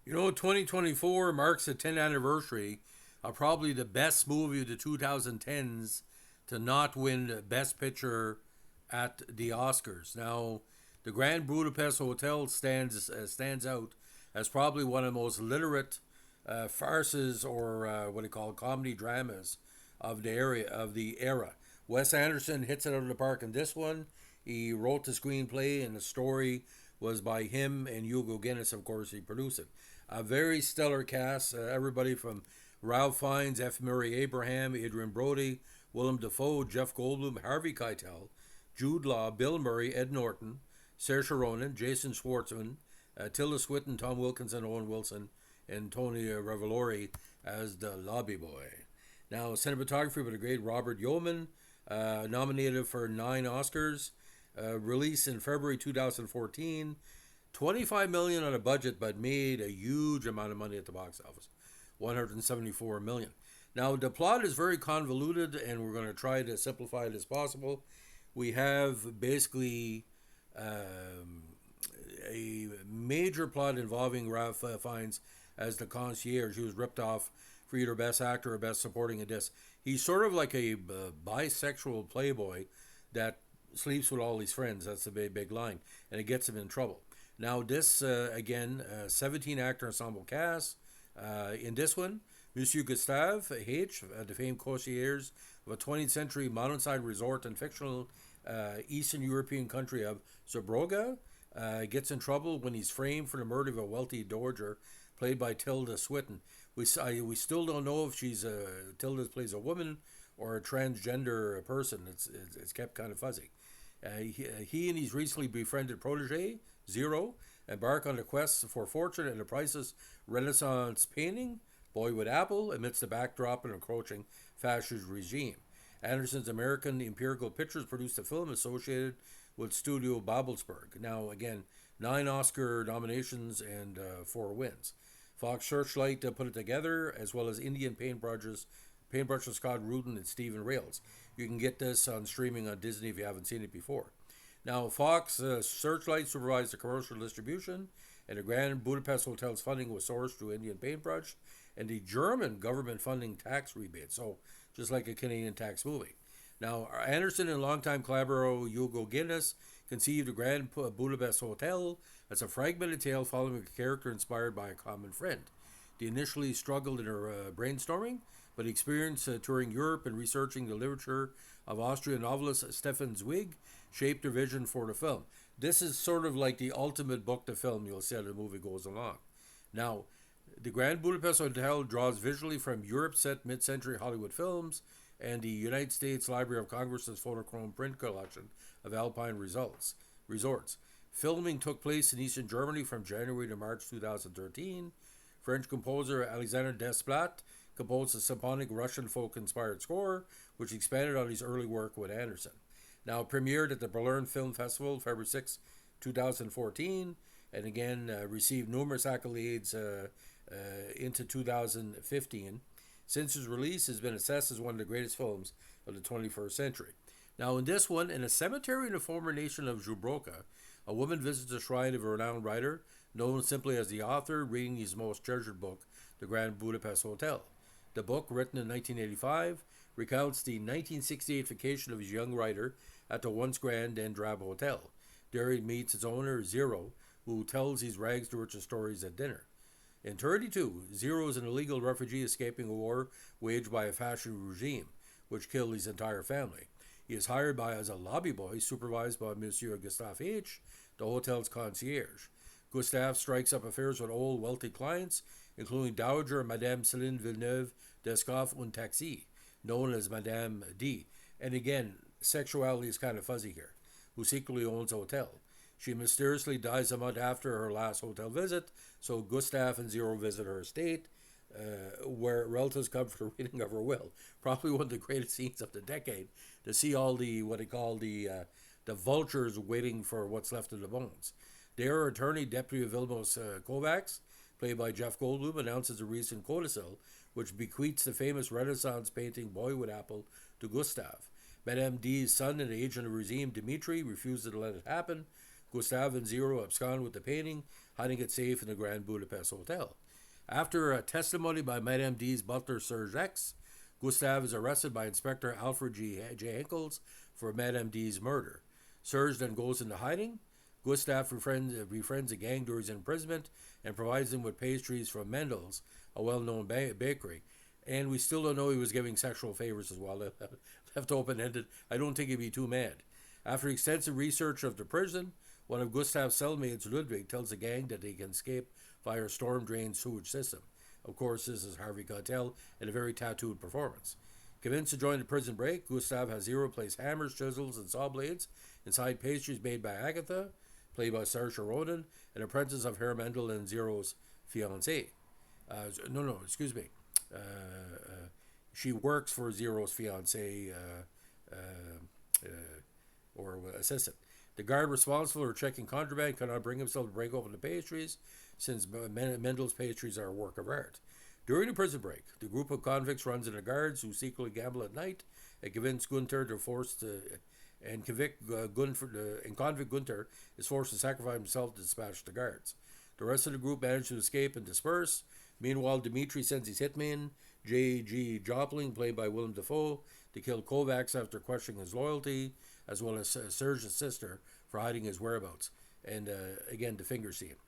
2024 marks the 10th anniversary of probably the best movie of the 2010s to not win Best Picture at the Oscars. Now, the Grand Budapest Hotel stands out as probably one of the most literate farces or what do you call it, comedy dramas of the era. Wes Anderson hits it out of the park in this one. He wrote the screenplay, and the story was by him and Hugo Guinness. Of course, he produced it. A very stellar cast. Everybody from Ralph Fiennes, F. Murray Abraham, Adrian Brody, Willem Dafoe, Jeff Goldblum, Harvey Keitel, Jude Law, Bill Murray, Ed Norton, Saoirse Ronan, Jason Schwartzman, Tilda Swinton, Tom Wilkinson, Owen Wilson, and Tony Revolori as the lobby boy. Now, cinematography by the great Robert Yeoman, nominated for 9 Oscars, released in February 2014. 25 million on a budget, but made a huge amount of money at the box office, 174 million. Now, the plot is very convoluted, and we're going to try to simplify it as possible. We have basically a major plot involving Ralph Fiennes as the concierge. He was ripped off for either Best Actor or Best Supporting in this. He's sort of like a bisexual playboy that sleeps with all his friends. That's a big line, and it gets him in trouble. Now, this, again, 17 actor ensemble cast. In this one, Monsieur Gustave H., the famed concierge of a 20th century mountainside resort and fictional Eastern European country of Zerbroga, gets in trouble when he's framed for the murder of a wealthy dowager played by Tilda Swinton. We still don't know if she's Tilda plays a woman or a transgender person. It's kept kind of fuzzy. He and his recently befriended protege, Zero, embark on a quest for fortune and a priceless Renaissance painting, Boy with Apple, amidst the backdrop of an encroaching fascist regime. Anderson's American Imperial Pictures produced a film associated with Studio Babelsberg. Now, again, 9 Oscar nominations and 4 wins. Fox Searchlight put it together, as well as Indian paintbrushes Scott Rudin and Stephen Rails. You can get this on streaming on Disney if you haven't seen it before. Now, Fox Searchlight supervised the commercial distribution, and the Grand Budapest Hotel's funding was sourced through Indian Paintbrush and the German government funding tax rebate. So, just like a Canadian tax movie. Now, Anderson and longtime collaborator Hugo Guinness conceived the Grand Budapest Hotel as a fragmented tale following a character inspired by a common friend. They initially struggled in her brainstorming, but experience touring Europe and researching the literature of Austrian novelist Stefan Zweig shaped their vision for the film. This is sort of like the ultimate book to film, you'll see as the movie goes along. Now, the Grand Budapest Hotel draws visually from Europe-set mid-century Hollywood films and the United States Library of Congress's photochrome print collection of alpine resorts. Filming took place in Eastern Germany from January to March 2013. French composer Alexander Desplat composed a symphonic Russian folk-inspired score, which expanded on his early work with Anderson. Now, premiered at the Berlin Film Festival February 6, 2014, and again received numerous accolades into 2015. Since its release, has been assessed as one of the greatest films of the 21st century. Now, in this one, in a cemetery in the former nation of Zubroka, a woman visits the shrine of a renowned writer, known simply as the author, reading his most treasured book, The Grand Budapest Hotel. The book, written in 1985, recounts the 1968 vacation of his young writer at the once grand and drab hotel. There he meets its owner, Zero, who tells his rags to riches stories at dinner. In 32, Zero is an illegal refugee escaping a war waged by a fascist regime, which killed his entire family. He is hired as a lobby boy, supervised by Monsieur Gustave H., the hotel's concierge. Gustave strikes up affairs with old, wealthy clients, including Dowager Madame Céline Villeneuve d'Escoff und Taxi, known as Madame D. And again, sexuality is kind of fuzzy here, who secretly owns a hotel. She mysteriously dies a month after her last hotel visit, so Gustave and Zero visit her estate, where relatives come for a reading of her will. Probably one of the greatest scenes of the decade, to see all the, what they call the vultures waiting for what's left of the bones. Their attorney, Deputy Vilmos Kovacs, played by Jeff Goldblum, announces a recent codicil, which bequeaths the famous Renaissance painting Boy with Apple to Gustave. Madame D's son and agent of the regime, Dmitri, refuses to let it happen, Gustav and Zero abscond with the painting, hiding it safe in the Grand Budapest Hotel. After a testimony by Madame D's butler Serge X, Gustav is arrested by Inspector Alfred J. Henkels for Madame D's murder. Serge then goes into hiding. Gustav befriends a gang during his imprisonment and provides them with pastries from Mendel's, a well-known bakery. And we still don't know he was giving sexual favors as well. Left open-ended. I don't think he'd be too mad. After extensive research of the prison, one of Gustav's cellmates, Ludwig, tells the gang that they can escape via a storm-drained sewage system. Of course, this is Harvey Keitel in a very tattooed performance. Convinced to join the prison break, Gustav has Zero place hammers, chisels, and saw blades inside pastries made by Agatha, played by Saoirse Ronan, an apprentice of Herr Mendel and Zero's fiancée. Excuse me. She works for Zero's fiancé or assistant. The guard responsible for checking contraband cannot bring himself to break open the pastries, since Mendel's pastries are a work of art. During the prison break, the group of convicts runs into guards who secretly gamble at night and convince Gunther to convict Gunther is forced to sacrifice himself to dispatch the guards. The rest of the group manage to escape and disperse. Meanwhile, Dmitri sends his hitman, J.G. Jopling, played by Willem Dafoe, to kill Kovacs after questioning his loyalty, as well as Serge's sister for hiding his whereabouts, and again, to finger see him.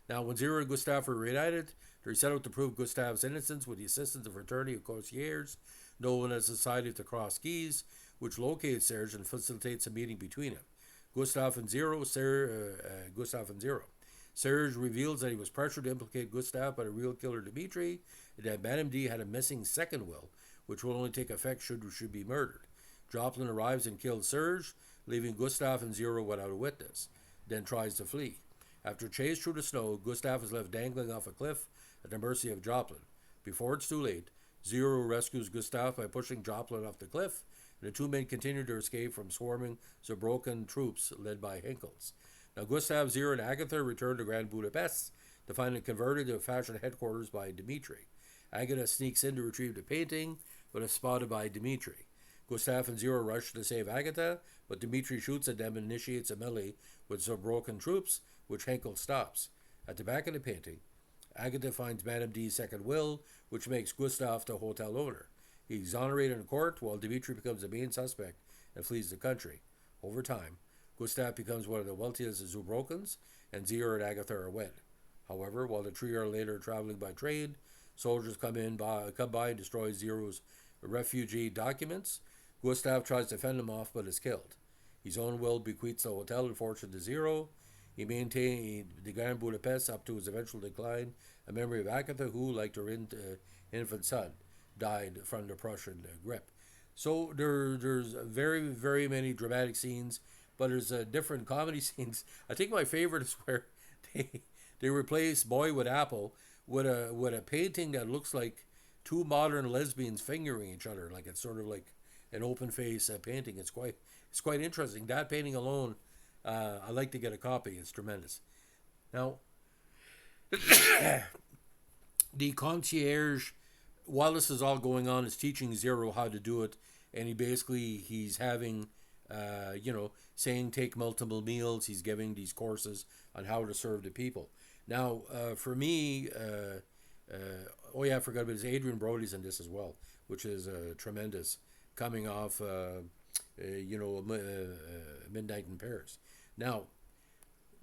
Now, when Zero and Gustav are reunited, they set out to prove Gustav's innocence with the assistance of a fraternity of concierges, known as the Society of the Cross Keys, which locates Serge and facilitates a meeting between them. Gustav and Zero. Serge reveals that he was pressured to implicate Gustav by the real killer Dmitri, and that Madame D had a missing second will, which will only take effect should be murdered. Joplin arrives and kills Serge, leaving Gustav and Zero without a witness, then tries to flee. After a chase through the snow, Gustav is left dangling off a cliff at the mercy of Joplin. Before it's too late, Zero rescues Gustav by pushing Joplin off the cliff, and the two men continue their escape from swarming Zabrokan troops led by Henkels. Now, Gustav, Zero, and Agatha return to Grand Budapest to find it converted to a fashion headquarters by Dmitri. Agatha sneaks in to retrieve the painting, but is spotted by Dmitri. Gustav and Zero rush to save Agatha, but Dmitri shoots at them and initiates a melee with Zabrokan troops, which Henkel stops. At the back of the painting, Agatha finds Madame D's second will, which makes Gustav the hotel owner. He's exonerated in court, while Dmitri becomes the main suspect and flees the country. Over time, Gustav becomes one of the wealthiest Zabrokans, and Zero and Agatha are wed. However, while the trio are later traveling by train, soldiers come by and destroy Zero's refugee documents. Gustav tries to fend them off, but is killed. His own will bequeaths the hotel and fortune to Zero. He maintained the Grand Budapest up to his eventual decline, a memory of Agatha, who, like her infant son, died from the Prussian grip. So there's very, very many dramatic scenes, but there's different comedy scenes. I think my favorite is where they replace Boy with Apple with a painting that looks like two modern lesbians fingering each other, like it's sort of like an open face painting. It's quite interesting. That painting alone, I'd like to get a copy. It's tremendous. Now, the concierge, while this is all going on, is teaching Zero how to do it, and he's having, saying take multiple meals. He's giving these courses on how to serve the people. Now, for me, I forgot about this. Adrian Brody's in this as well, which is tremendous, coming off, Midnight in Paris. Now,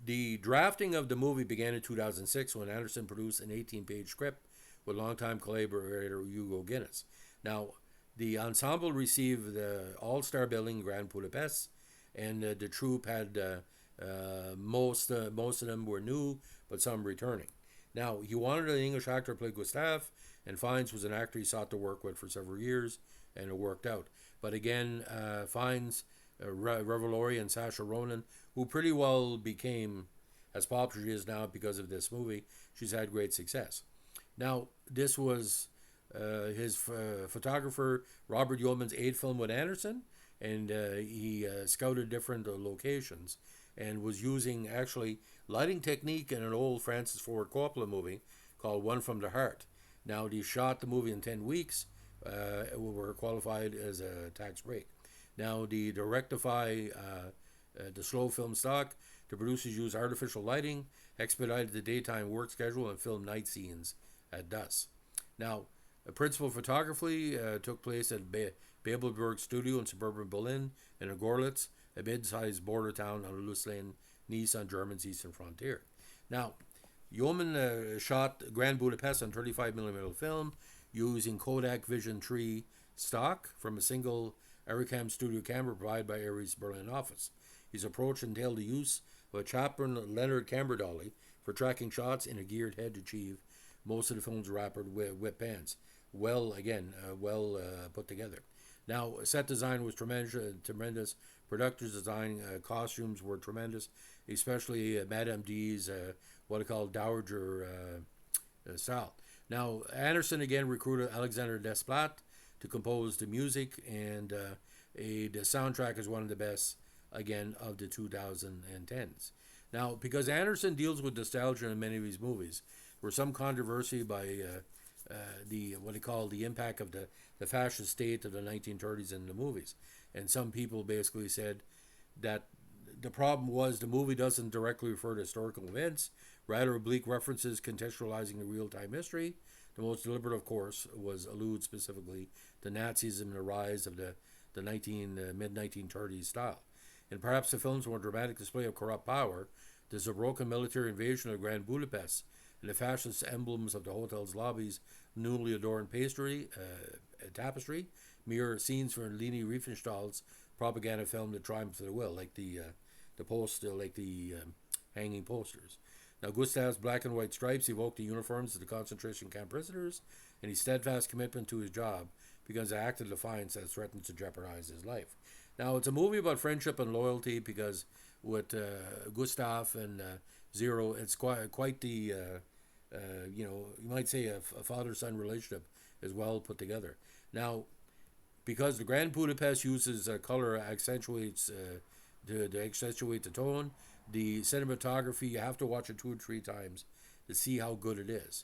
the drafting of the movie began in 2006 when Anderson produced an 18-page script with longtime collaborator Hugo Guinness. Now, the ensemble received the all-star billing in Grand Budapest, and the troupe had most of them were new, but some returning. Now, he wanted an English actor to play Gustav, and Fiennes was an actor he sought to work with for several years, and it worked out. But again, Fiennes, Revolori, and Saoirse Ronan, who pretty well became as popular as she is now because of this movie, she's had great success. Now, this was his photographer, Robert Yeoman's 8th film with Anderson, and he scouted different locations and was using actually lighting technique in an old Francis Ford Coppola movie called One from the Heart. Now, he shot the movie in 10 weeks, were qualified as a tax break. Now, to rectify the slow film stock, The producers used artificial lighting, expedited the daytime work schedule, and filmed night scenes at dusk. Now, principal photography took place at Babelberg Studio in suburban Berlin and in Gorlitz, a mid-sized border town on the Luslin, Nice on Germany's eastern frontier. Now, Yeoman shot Grand Budapest on 35mm film using Kodak Vision 3 stock from a single Aricam studio camera provided by Aries Berlin office. His approach entailed the use of a Chapman Leonard camera dolly for tracking shots in a geared head to achieve most of the film's rapid whip pans. Well put together. Now, set design was tremendous. Producers' design, costumes were tremendous, especially Madame D's what I call dowager style. Now, Anderson again recruited Alexander Desplat to compose the music, and the soundtrack is one of the best, again, of the 2010s. Now, because Anderson deals with nostalgia in many of his movies, there was some controversy by the what they call the impact of the fascist state of the 1930s in the movies. And some people basically said that the problem was the movie doesn't directly refer to historical events, rather oblique references contextualizing the real-time history. The most deliberate, of course, was allude specifically to Nazism and the rise of the mid-1930s style. And perhaps the film's more dramatic display of corrupt power, there's a broken military invasion of Grand Budapest, and the fascist emblems of the hotel's lobbies, newly adorned tapestry, mirror scenes from Leni Riefenstahl's propaganda film The Triumph of the Will, like the hanging posters. Now, Gustav's black and white stripes evoke the uniforms of the concentration camp prisoners, and his steadfast commitment to his job becomes an act of defiance that threatens to jeopardize his life. Now, it's a movie about friendship and loyalty because with Gustav and Zero, it's quite the, you might say a father-son relationship is well put together. Now, because the Grand Budapest uses color accentuates to accentuate the tone, the cinematography, you have to watch it 2 or 3 times to see how good it is.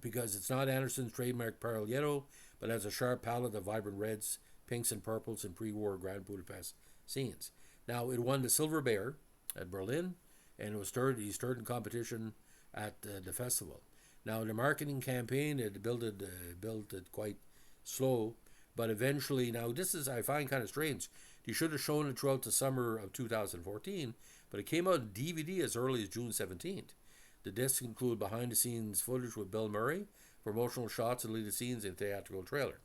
Because it's not Anderson's trademark Parallelo, but has a sharp palette of vibrant reds, pinks, and purples in pre-war Grand Budapest scenes. Now, it won the Silver Bear at Berlin, and he stirred in competition at the festival. Now, the marketing campaign, it built it quite slow, but eventually, now this is, I find kind of strange. They should have shown it throughout the summer of 2014, but it came out on DVD as early as June 17th. The discs include behind-the-scenes footage with Bill Murray, promotional shots and deleted scenes in a theatrical trailer.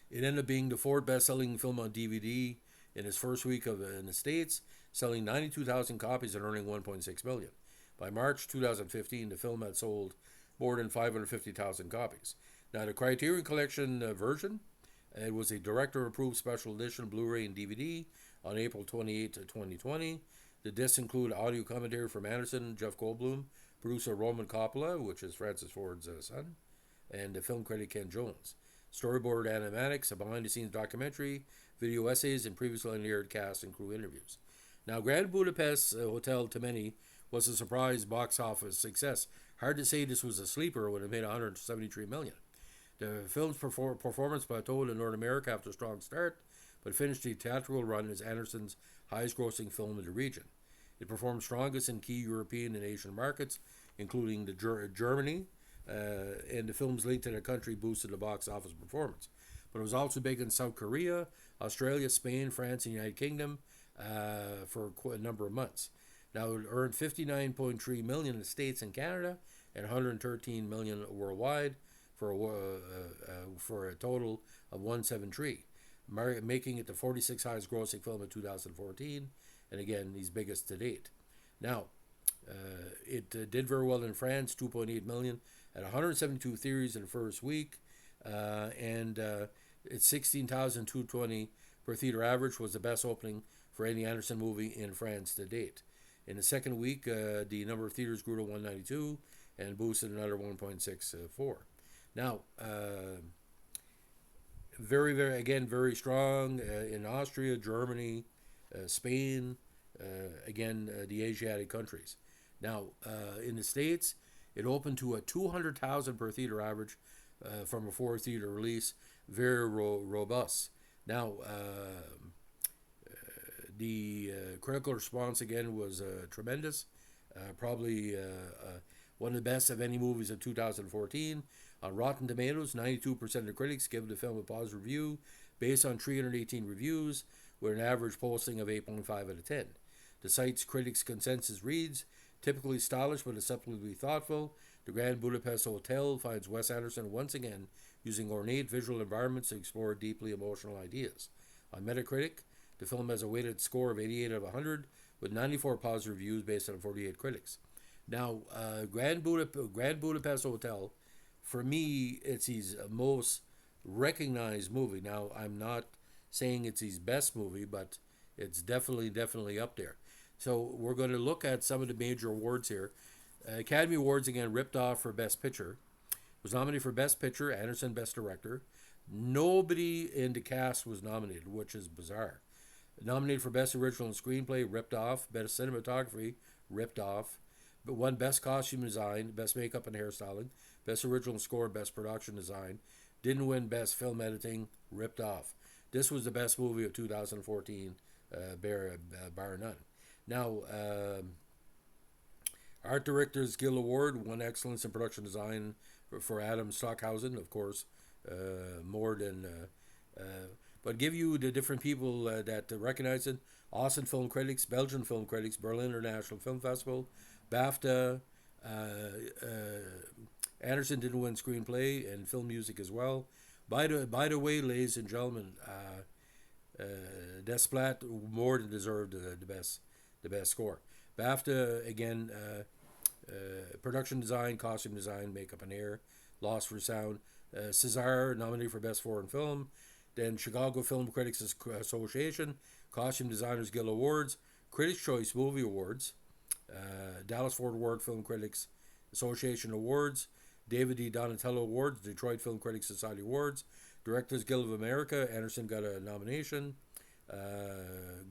It ended up being the 4th best-selling film on DVD in its first week in the States, selling 92,000 copies and earning $1.6 million. By March 2015, the film had sold more than 550,000 copies. Now, the Criterion Collection version, it was a director-approved special edition Blu-ray and DVD on April 28, 2020. The discs include audio commentary from Anderson, Jeff Goldblum, producer Roman Coppola, which is Francis Ford's son, and the film critic Ken Jones. Storyboard animatics, a behind-the-scenes documentary, video essays, and previously unaired cast and crew interviews. Now, Grand Budapest Hotel to many was a surprise box office success. Hard to say this was a sleeper when it made $173 million. The film's performance plateaued in North America after a strong start, but finished the theatrical run as Anderson's highest-grossing film in the region. It performed strongest in key European and Asian markets, including Germany, and the film's link to the country boosted the box office performance. But it was also big in South Korea, Australia, Spain, France, and the United Kingdom for a number of months. Now, it earned $59.3 million in the States and Canada and $113 million worldwide for a total of $173, making it the 46th highest grossing film in 2014, and again, his biggest to date. Now, it did very well in France, $2.8 million, at 172 theaters in the first week, and its $16,220 per theater average was the best opening for any Anderson movie in France to date. In the second week, the number of theaters grew to 192 and boosted another 1.64. Now, very strong in Austria, Germany, Spain, the Asiatic countries. Now, in the States, it opened to a 200,000 per theater average from a 4-theater release, very robust. Now, The critical response again was tremendous. Probably one of the best of any movies of 2014. On Rotten Tomatoes, 92% of critics give the film a positive review based on 318 reviews, with an average posting of 8.5 out of 10. The site's critics' consensus reads, typically stylish but deceptively thoughtful, the Grand Budapest Hotel finds Wes Anderson once again using ornate visual environments to explore deeply emotional ideas. On Metacritic, the film has a weighted score of 88 out of 100, with 94 positive reviews based on 48 critics. Now, Grand Budapest Hotel, for me, it's his most recognized movie. Now, I'm not saying it's his best movie, but it's definitely up there. So we're going to look at some of the major awards here. Academy Awards again ripped off for Best Picture. Was nominated for Best Picture, Anderson Best Director. Nobody in the cast was nominated, which is bizarre. Nominated for Best Original Screenplay, ripped off. Best Cinematography, ripped off. But won Best Costume Design, Best Makeup and Hairstyling, Best Original Score, Best Production Design. Didn't win Best Film Editing, ripped off. This was the best movie of 2014, bar none. Now, Art Directors Guild Award won Excellence in Production Design for Adam Stockhausen, of course, more than. But give you the different people that recognize it. Austin Film Critics, Belgian Film Critics, Berlin International Film Festival, BAFTA. Anderson didn't win Screenplay and Film Music as well. By the way, ladies and gentlemen, Desplat more than deserved the best score. BAFTA again, production design, costume design, makeup and hair, lost for sound. César nominated for Best Foreign Film. Then Chicago Film Critics Association, Costume Designers Guild Awards, Critics' Choice Movie Awards, Dallas Fort Worth Film Critics Association Awards, David D. Donatello Awards, Detroit Film Critics Society Awards, Directors Guild of America, Anderson got a nomination,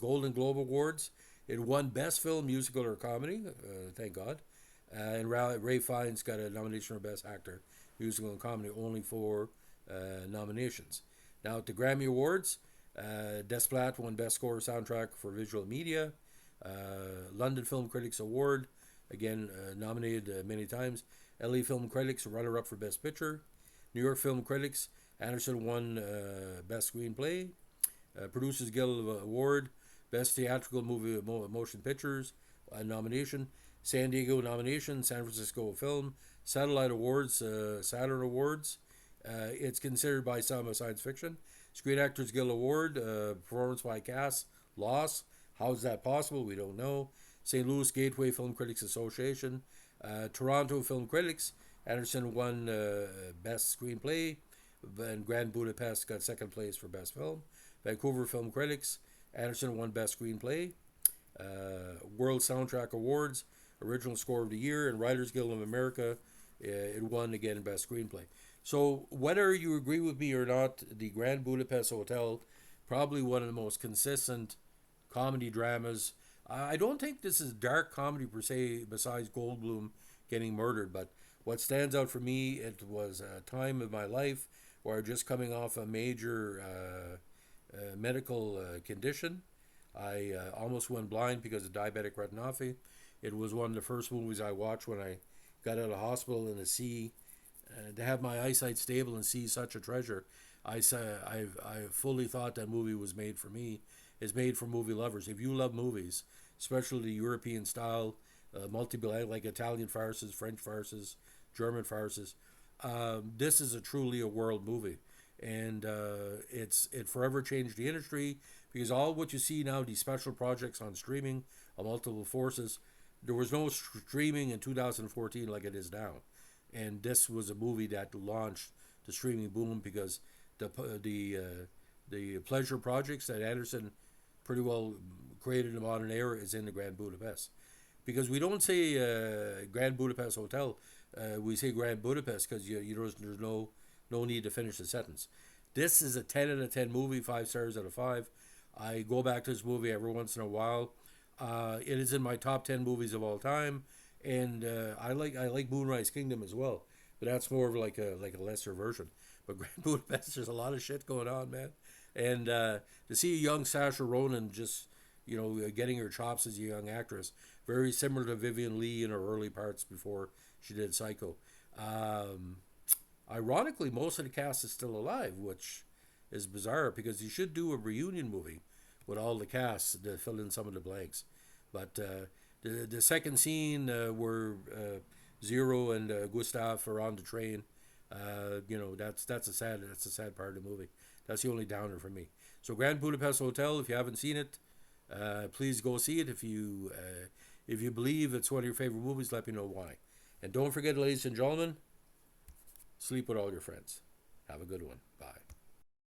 Golden Globe Awards. It won Best Film, Musical or Comedy, thank God. And Ray Fiennes got a nomination for Best Actor, Musical and Comedy, only 4 nominations. Now at the Grammy Awards, Desplat won Best Score Soundtrack for Visual Media. London Film Critics Award, again nominated many times. LA Film Critics, runner-up for Best Picture. New York Film Critics, Anderson won Best Screenplay. Producers Guild Award, Best Theatrical Movie Motion Pictures nomination. San Diego nomination, San Francisco Film. Satellite Awards, Saturn Awards. It's considered by some a science fiction. Screen Actors Guild Award, performance by cast, loss. How is that possible? We don't know. St. Louis Gateway Film Critics Association. Toronto Film Critics, Anderson won Best Screenplay, and Grand Budapest got second place for Best Film. Vancouver Film Critics, Anderson won Best Screenplay. World Soundtrack Awards, Original Score of the Year, and Writers Guild of America, it won again Best Screenplay. So whether you agree with me or not, the Grand Budapest Hotel, probably one of the most consistent comedy dramas. I don't think this is dark comedy per se, besides Goldblum getting murdered, but what stands out for me, it was a time of my life where just coming off a major medical condition. I almost went blind because of diabetic retinopathy. It was one of the first movies I watched when I got out of the hospital, and to have my eyesight stable and see such a treasure, I fully thought that movie was made for me. It's made for movie lovers. If you love movies, especially the European style, like Italian farces, French farces, German farces, this is truly a world movie, and it forever changed the industry, because all what you see now, these special projects on streaming of multiple forces, there was no streaming in 2014 like it is now. And this was a movie that launched the streaming boom, because the pleasure projects that Anderson pretty well created in the modern era is in the Grand Budapest. Because we don't say Grand Budapest Hotel, we say Grand Budapest because there's no need to finish the sentence. This is a 10 out of 10 movie, 5 stars out of 5. I go back to this movie every once in a while. It is in my top 10 movies of all time. And I like Moonrise Kingdom as well, but that's more of like a lesser version. But Grand Budapest, there's a lot of shit going on, man. And to see a young Saoirse Ronan just getting her chops as a young actress. Very similar to Vivian Leigh in her early parts before she did Psycho. Um, Ironically, most of the cast is still alive, which is bizarre because you should do a reunion movie with all the cast to fill in some of the blanks. But the second scene where Zero and Gustav are on the train, that's a sad part of the movie. That's the only downer for me. So Grand Budapest Hotel, if you haven't seen it, please go see it. If you believe it's one of your favorite movies, let me know why. And don't forget, ladies and gentlemen, sleep with all your friends. Have a good one. Bye.